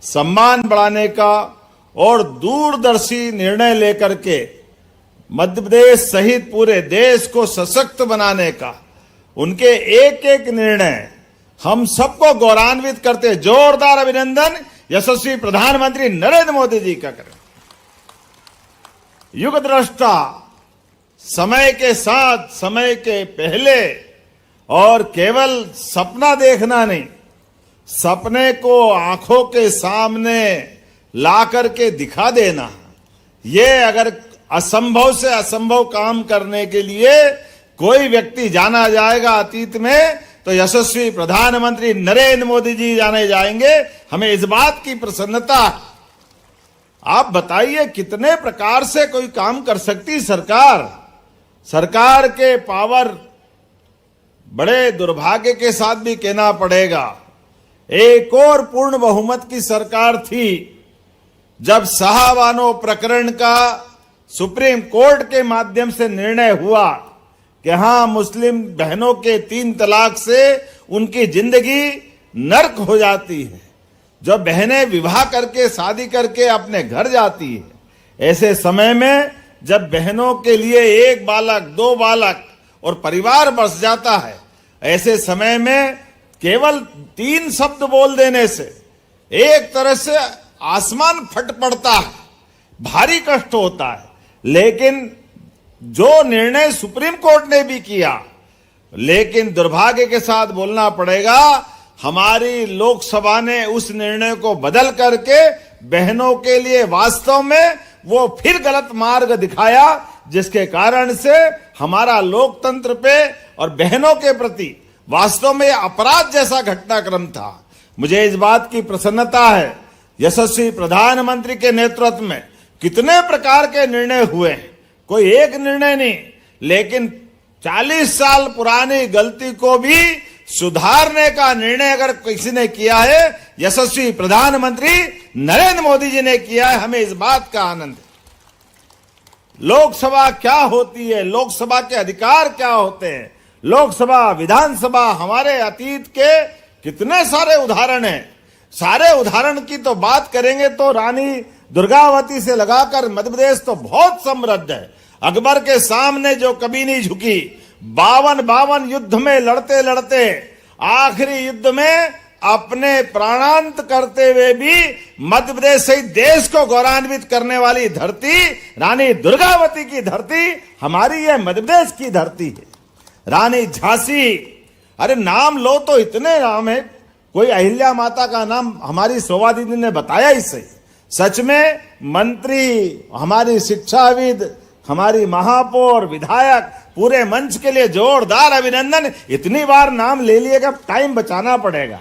सम्मान बढ़ाने का और दूरदर्शी निर्णय लेकर के मध्य प्रदेश सहित पूरे देश को सशक्त बनाने का उनके एक एक निर्णय हम सबको गौरवान्वित करते, जोरदार अभिनंदन यशस्वी प्रधानमंत्री नरेंद्र मोदी जी का करें। युग दृष्टा, समय के साथ, समय के पहले, और केवल सपना देखना नहीं, सपने को आंखों के सामने ला करके दिखा देना। ये अगर असंभव से असंभव काम करने के लिए कोई व्यक्ति जाना जाएगा अतीत में तो यशस्वी प्रधानमंत्री नरेंद्र मोदी जी जाने जाएंगे। हमें इस बात की प्रसन्नता। आप बताइए कितने प्रकार से कोई काम कर सकती सरकार। सरकार के पावर, बड़े दुर्भाग्य के साथ भी कहना पड़ेगा, एक और पूर्ण बहुमत की सरकार थी जब शाहबानो प्रकरण का सुप्रीम कोर्ट के माध्यम से निर्णय हुआ कि हां, मुस्लिम बहनों के 3 तलाक से उनकी जिंदगी नर्क हो जाती है। जब बहनें विवाह करके, शादी करके अपने घर जाती है, ऐसे समय में जब बहनों के लिए 1 बालक, 2 बालक और परिवार बस जाता है, ऐसे समय में केवल 3 शब्द बोल देने से एक तरह से आसमान फट पड़ता है, भारी कष्ट होता है। लेकिन जो निर्णय सुप्रीम कोर्ट ने भी किया, लेकिन दुर्भाग्य के साथ बोलना पड़ेगा, हमारी लोकसभा ने उस निर्णय को बदल करके बहनों के लिए वास्तव में वो फिर गलत मार्ग दिखाया, जिसके कारण से हमारा लोकतंत्र पे और बहनों के प्रति वास्तव में अपराध जैसा घटनाक्रम था। मुझे इस बात की प्रसन्नता है, यशस्वी प्रधानमंत्री के नेतृत्व में कितने प्रकार के निर्णय हुए हैं, कोई एक निर्णय नहीं, लेकिन 40 साल पुरानी गलती को भी सुधारने का निर्णय अगर किसी ने किया है, यशस्वी प्रधानमंत्री नरेंद्र मोदी जी ने किया है। हमें इस बात का आनंद है। लोकसभा क्या होती है, लोकसभा के अधिकार क्या होते हैं, लोकसभा, विधानसभा, हमारे अतीत के कितने सारे उदाहरण हैं। सारे उदाहरण की तो बात करेंगे तो रानी दुर्गावती से लगाकर मध्य प्रदेश तो बहुत समृद्ध है। अकबर के सामने जो कभी नहीं झुकी, 52 युद्ध में लड़ते लड़ते आखिरी युद्ध में अपने प्राणांत करते हुए भी मध्य प्रदेश सहित देश को गौरवान्वित करने वाली धरती रानी दुर्गावती की धरती हमारी है, मध्य प्रदेश की धरती है। रानी झांसी, अरे नाम लो तो इतने नाम है, कोई अहिल्या माता का नाम हमारी शोभा दीदी ने बताया ही सही। सच में मंत्री, हमारी शिक्षाविद, हमारी महापौर, विधायक, पूरे मंच के लिए जोरदार अभिनंदन। इतनी बार नाम ले लिएगा, टाइम बचाना पड़ेगा।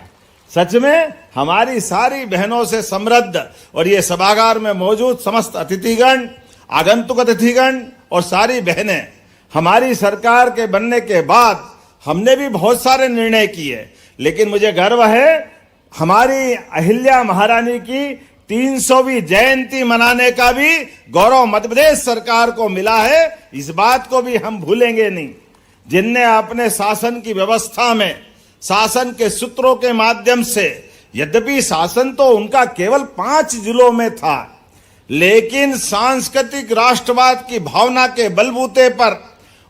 सच में हमारी सारी बहनों से समृद्ध और ये सभागार में मौजूद समस्त अतिथिगण, आगंतुक अतिथिगण और सारी बहनें, हमारी सरकार के बनने के बाद हमने भी बहुत सारे निर्णय किए, लेकिन मुझे गर्व है हमारी अहिल्या महारानी की 300वीं जयंती मनाने का भी गौरव मध्य प्रदेश सरकार को मिला है। इस बात को भी हम भूलेंगे नहीं। जिनने अपने शासन की व्यवस्था में, शासन के सूत्रों के माध्यम से, यद्यपि शासन तो उनका केवल 5 जिलों में था, लेकिन सांस्कृतिक राष्ट्रवाद की भावना के बलबूते पर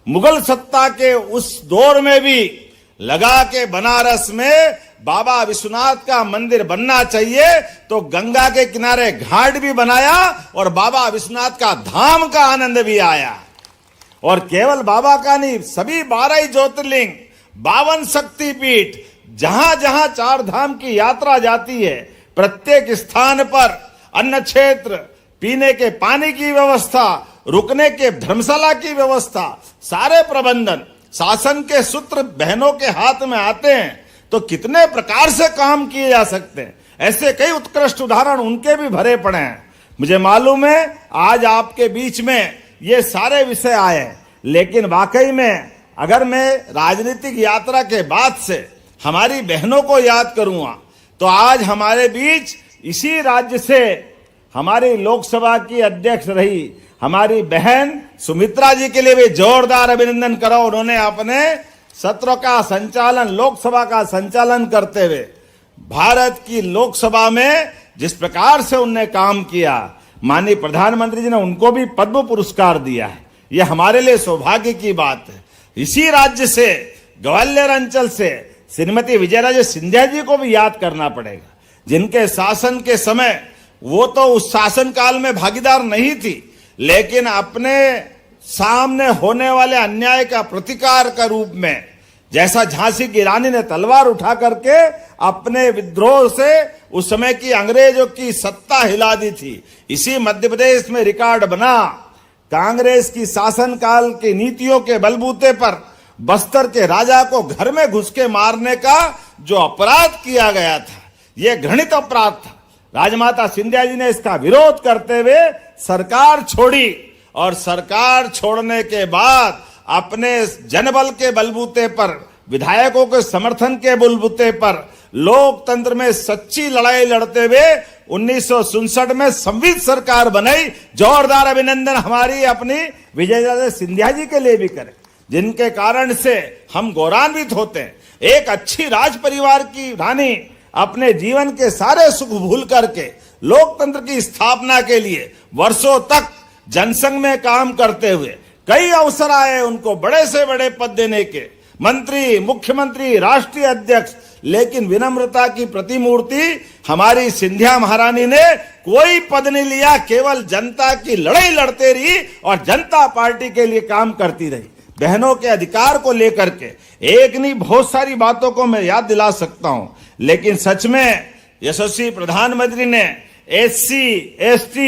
मुगल सत्ता के उस दौर में भी लगा के बनारस में बाबा विश्वनाथ का मंदिर बनना चाहिए तो गंगा के किनारे घाट भी बनाया और बाबा विश्वनाथ का धाम का आनंद भी आया। और केवल बाबा का नहीं, सभी 12 ज्योतिर्लिंग, 52 शक्तिपीठ, जहां जहां 4 धाम की यात्रा जाती है, प्रत्येक स्थान पर अन्न क्षेत्र, पीने के पानी की व्यवस्था, रुकने के धर्मशाला की व्यवस्था, सारे प्रबंधन शासन के सूत्र बहनों के हाथ में आते हैं तो कितने प्रकार से काम किए जा सकते हैं। ऐसे कई उत्कृष्ट उदाहरण उनके भी भरे पड़े हैं। मुझे मालूम है आज आपके बीच में ये सारे विषय आए, लेकिन वाकई में अगर मैं राजनीतिक यात्रा के बाद से हमारी बहनों को याद करूंगा तो आज हमारे बीच इसी राज्य से हमारी लोकसभा की अध्यक्ष रही हमारी बहन सुमित्रा जी के लिए भी जोरदार अभिनंदन करो। उन्होंने अपने सत्र का संचालन, लोकसभा का संचालन करते हुए भारत की लोकसभा में जिस प्रकार से उनने काम किया, माननीय प्रधानमंत्री जी ने उनको भी पद्म पुरस्कार दिया है। यह हमारे लिए सौभाग्य की बात है। इसी राज्य से, ग्वालियर अंचल से श्रीमती विजयराजे सिंधिया जी को भी याद करना पड़ेगा, जिनके शासन के समय वो तो उस शासन काल में भागीदार नहीं थी, लेकिन अपने सामने होने वाले अन्याय का प्रतिकार का रूप में, जैसा झांसी की रानी ने तलवार उठा करके अपने विद्रोह से उस समय की अंग्रेजों की सत्ता हिला दी थी, इसी मध्य प्रदेश में रिकॉर्ड बना। कांग्रेस की शासनकाल की नीतियों के बलबूते पर बस्तर के राजा को घर में घुस के मारने का जो अपराध किया गया था, यह घृणित अपराध था। राजमाता सिंधिया जी ने इसका विरोध करते हुए सरकार छोड़ी, और सरकार छोड़ने के बाद अपने जनबल के बलबूते पर, विधायकों के समर्थन के बलबूते पर लोकतंत्र में सच्ची लड़ाई लड़ते हुए 1967 में संविधान सरकार बनाई। जोरदार अभिनंदन हमारी अपनी विजयराजे सिंधिया जी के लिए भी करें, जिनके कारण से हम गौरवान्वित होते हैं। एक अच्छी राज परिवार की रानी अपने जीवन के सारे सुख भूल करके लोकतंत्र की स्थापना के लिए वर्षों तक जनसंघ में काम करते हुए कई अवसर आए उनको बड़े से बड़े पद देने के, मंत्री, मुख्यमंत्री, राष्ट्रीय अध्यक्ष, लेकिन विनम्रता की प्रतिमूर्ति हमारी सिंधिया महारानी ने कोई पद नहीं लिया, केवल जनता की लड़ाई लड़ते रही और जनता पार्टी के लिए काम करती रही। बहनों के अधिकार को लेकर के एक नहीं बहुत सारी बातों को मैं याद दिला सकता हूं, लेकिन सच में यशस्वी प्रधानमंत्री ने SC, ST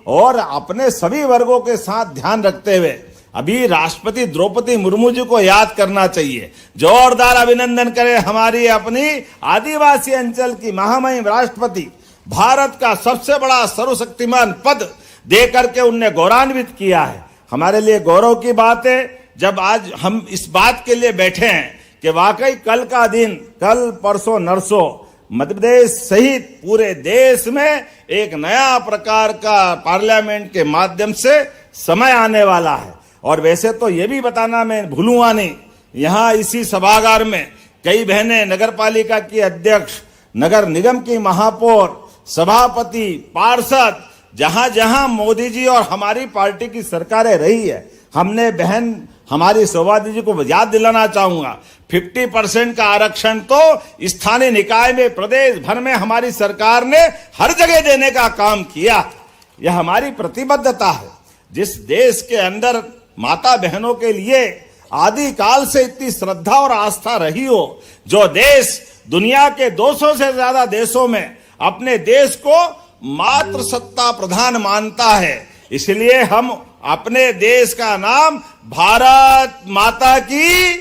और अपने सभी वर्गों के साथ ध्यान रखते हुए अभी राष्ट्रपति द्रौपदी मुर्मू जी को याद करना चाहिए। जोरदार अभिनंदन करें हमारी अपनी आदिवासी अंचल की महामहिम राष्ट्रपति। भारत का सबसे बड़ा सर्वशक्तिमान पद देकर के उनने गौरवान्वित किया है। हमारे लिए गौरव की बात है जब आज हम इस बात के लिए बैठे हैं कि वाकई कल का दिन, कल परसों नरसों मध्य प्रदेश सहित पूरे देश में एक नया प्रकार का पार्लियामेंट के माध्यम से समय आने वाला है। और वैसे तो ये भी बताना मैं भूलूंगा नहीं, यहाँ इसी सभागार में कई बहनें नगर पालिका की अध्यक्ष, नगर निगम की महापौर, सभापति, पार्षद, जहां जहां मोदी जी और हमारी पार्टी की सरकारें रही है, हमने बहन हमारी सौभाग्य जी को याद दिलाना चाहूंगा, 50% का आरक्षण तो स्थानीय निकाय में प्रदेश भर में हमारी सरकार ने हर जगह देने का काम किया। यह हमारी प्रतिबद्धता है। जिस देश के अंदर माता बहनों के लिए आदि काल से इतनी श्रद्धा और आस्था रही हो, जो देश दुनिया के 200 से ज्यादा देशों में अपने देश को मातृ सत्ता प्रधान मानता है, इसलिए हम अपने देश का नाम भारत माता की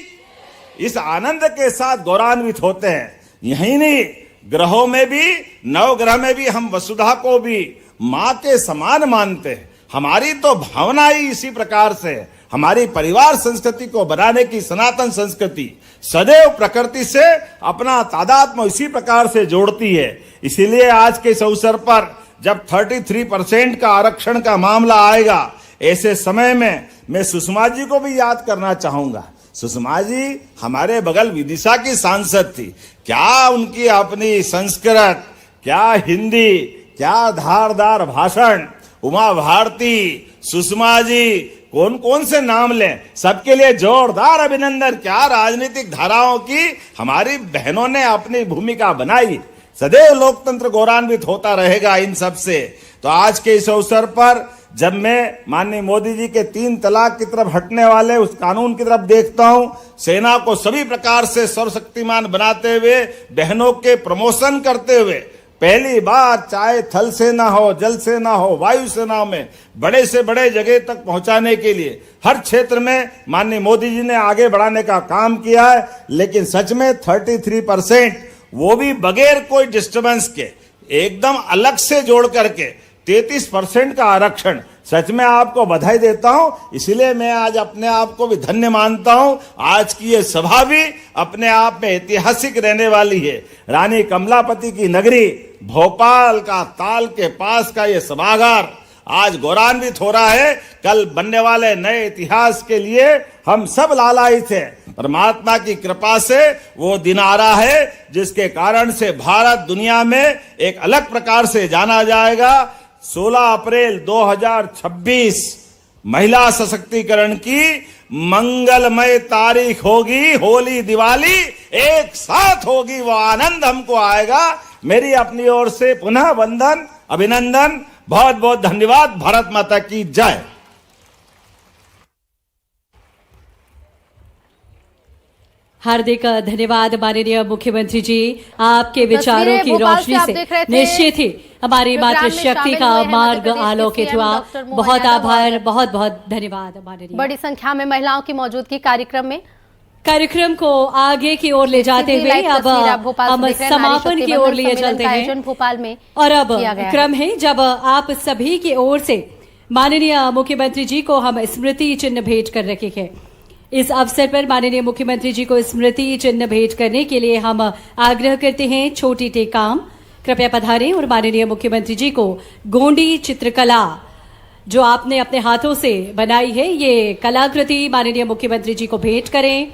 इस आनंद के साथ गौरवान्वित होते हैं। यही नहीं, ग्रहों में भी, नवग्रह में भी हम वसुधा को भी मां के समान मानते हैं। हमारी तो भावना ही इसी प्रकार से है। हमारी परिवार संस्कृति को बनाने की सनातन संस्कृति सदैव प्रकृति से अपना तादात्म्य इसी प्रकार से जोड़ती है। इसीलिए आज के इस अवसर पर जब 33% का आरक्षण का मामला आएगा, ऐसे समय में मैं सुषमा जी को भी याद करना चाहूंगा। सुषमा जी हमारे बगल विदिशा की सांसद थी। क्या उनकी अपनी संस्कृत, क्या हिंदी, क्या धारदार भाषण। उमा भारती, सुषमा जी, कौन कौन से नाम लें, सबके लिए जोरदार अभिनंदन। क्या राजनीतिक धाराओं की हमारी बहनों ने अपनी भूमिका बनाई। सदैव लोकतंत्र गौरवान्वित होता रहेगा इन सब से। तो आज के इस अवसर पर जब मैं माननीय मोदी जी के 3 तलाक की तरफ हटने वाले उस कानून की तरफ देखता हूं, सेना को सभी प्रकार से सर्वशक्तिमान बनाते हुए, बहनों के प्रमोशन करते हुए, पहली बार चाहे थल सेना हो, जल सेना हो, वायु सेना में बड़े से बड़े जगह तक पहुंचाने के लिए हर क्षेत्र में माननीय मोदी जी ने आगे बढ़ाने का काम किया है। लेकिन सच में 33%, वो भी बगैर कोई डिस्टर्बेंस के, एकदम अलग से जोड़ करके 33% का आरक्षण, सच में आपको बधाई देता हूं। इसलिए मैं आज अपने आप को भी धन्य मानता हूं। आज की ये सभा भी अपने आप में ऐतिहासिक रहने वाली है। रानी कमलापति की नगरी भोपाल का ताल के पास का ये सभागार आज गौरवान्वित हो रहा है। कल बनने वाले नए इतिहास के लिए हम सब लालायित हैं। परमात्मा की कृपा से वो दिन आ रहा है जिसके कारण से भारत दुनिया में एक अलग प्रकार से जाना जाएगा। 16 अप्रैल 2026 महिला सशक्तिकरण की मंगलमय तारीख होगी। होली दिवाली एक साथ होगी, वो आनंद हमको आएगा। मेरी अपनी ओर से पुनः वंदन, अभिनंदन, बहुत बहुत धन्यवाद। भारत माता की जय। हार्दिक धन्यवाद माननीय मुख्यमंत्री जी, आपके विचारों की रोशनी से निश्चित ही हमारी मातृशक्ति का मार्ग आलोकित हुआ। बहुत आभार, बहुत बहुत धन्यवाद माननीय। बड़ी संख्या में महिलाओं की मौजूदगी कार्यक्रम को आगे की ओर ले जाते हुए अब हम समापन की ओर लिए चलते हैं। भोपाल में और अब क्रम है जब आप सभी की ओर से माननीय मुख्यमंत्री जी को हम स्मृति चिन्ह भेंट कर रखे हैं। इस अवसर पर माननीय मुख्यमंत्री जी को स्मृति चिन्ह भेंट करने के लिए हम आग्रह करते हैं। छोटी टेकाम कृपया पधारें और माननीय मुख्यमंत्री जी को गोंडी चित्रकला जो आपने अपने हाथों से बनाई है, ये कलाकृति माननीय मुख्यमंत्री जी को भेंट करें।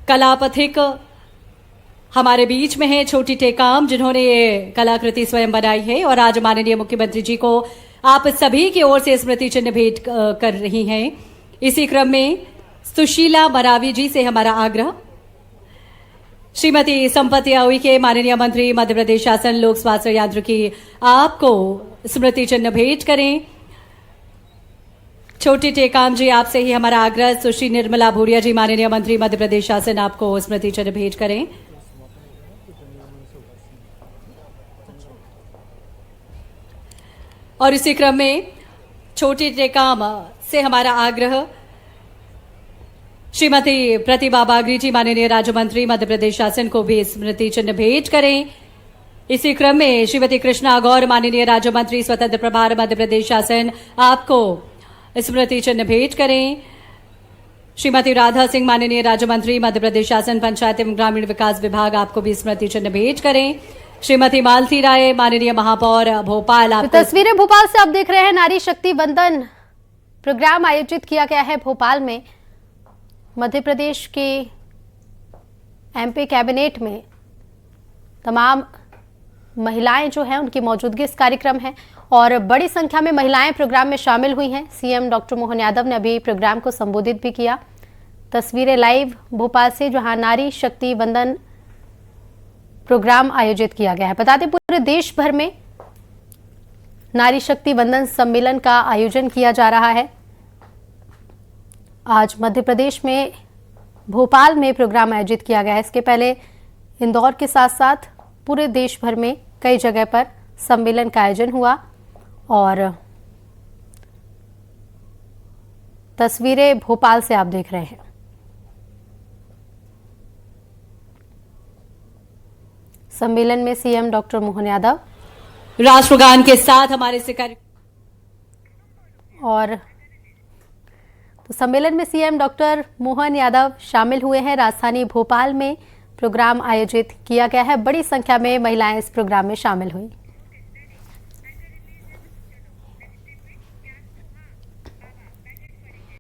कला पथिक हमारे बीच में है छोटी टेकाम, जिन्होंने ये कलाकृति स्वयं बनाई है और आज माननीय मुख्यमंत्री जी को आप सभी की ओर से स्मृति चिन्ह भेंट कर रही हैं। इसी क्रम में सुशीला मरावी जी से हमारा आग्रह, श्रीमती संपत्ति उइके माननीय मंत्री मध्य प्रदेश शासन लोक स्वास्थ्य यांत्रिकी, आपको स्मृति चिन्ह भेंट करें। छोटी टेकाम जी आपसे ही हमारा आग्रह, सुश्री निर्मला भूरिया जी माननीय मंत्री मध्य प्रदेश शासन, आपको स्मृति चिन्ह भेंट करें। और इसी क्रम में छोटी टेकाम से हमारा आग्रह, श्रीमती प्रतिभा बागरी जी माननीय राज्य मंत्री मध्य प्रदेश शासन को भी स्मृति चिन्ह भेंट करें। इसी क्रम में श्रीमती कृष्णा गौर माननीय राज्य मंत्री स्वतंत्र प्रभार मध्य प्रदेश शासन, आपको स्मृति चिन्ह भेंट करें। श्रीमती राधा सिंह माननीय राज्य मंत्री मध्य प्रदेश शासन पंचायत एवं ग्रामीण विकास विभाग, आपको भी स्मृति चिन्ह भेंट करें। श्रीमती मालती राय माननीय महापौर भोपाल, आप तस्वीरें भोपाल से आप देख रहे हैं। नारी शक्ति वंदन प्रोग्राम आयोजित किया गया है भोपाल में। मध्य प्रदेश के एमपी कैबिनेट में तमाम महिलाएं जो हैं उनकी मौजूदगी इस कार्यक्रम है और बड़ी संख्या में महिलाएं प्रोग्राम में शामिल हुई हैं। सीएम डॉक्टर मोहन यादव ने अभी प्रोग्राम को संबोधित भी किया। तस्वीरें लाइव भोपाल से, जहां नारी शक्ति वंदन प्रोग्राम आयोजित किया गया है। बता दें पूरे देश भर में नारी शक्ति वंदन सम्मेलन का आयोजन किया जा रहा है। आज मध्य प्रदेश में भोपाल में प्रोग्राम आयोजित किया गया है। इसके पहले इंदौर के साथ साथ पूरे देश भर में कई जगह पर सम्मेलन का आयोजन हुआ और तस्वीरें भोपाल से आप देख रहे हैं। सम्मेलन में सीएम डॉक्टर मोहन यादव राष्ट्रगान के साथ हमारे से और तो सम्मेलन में सीएम डॉक्टर मोहन यादव शामिल हुए हैं। राजधानी भोपाल में प्रोग्राम आयोजित किया गया है। बड़ी संख्या में महिलाएं इस प्रोग्राम में शामिल हुई।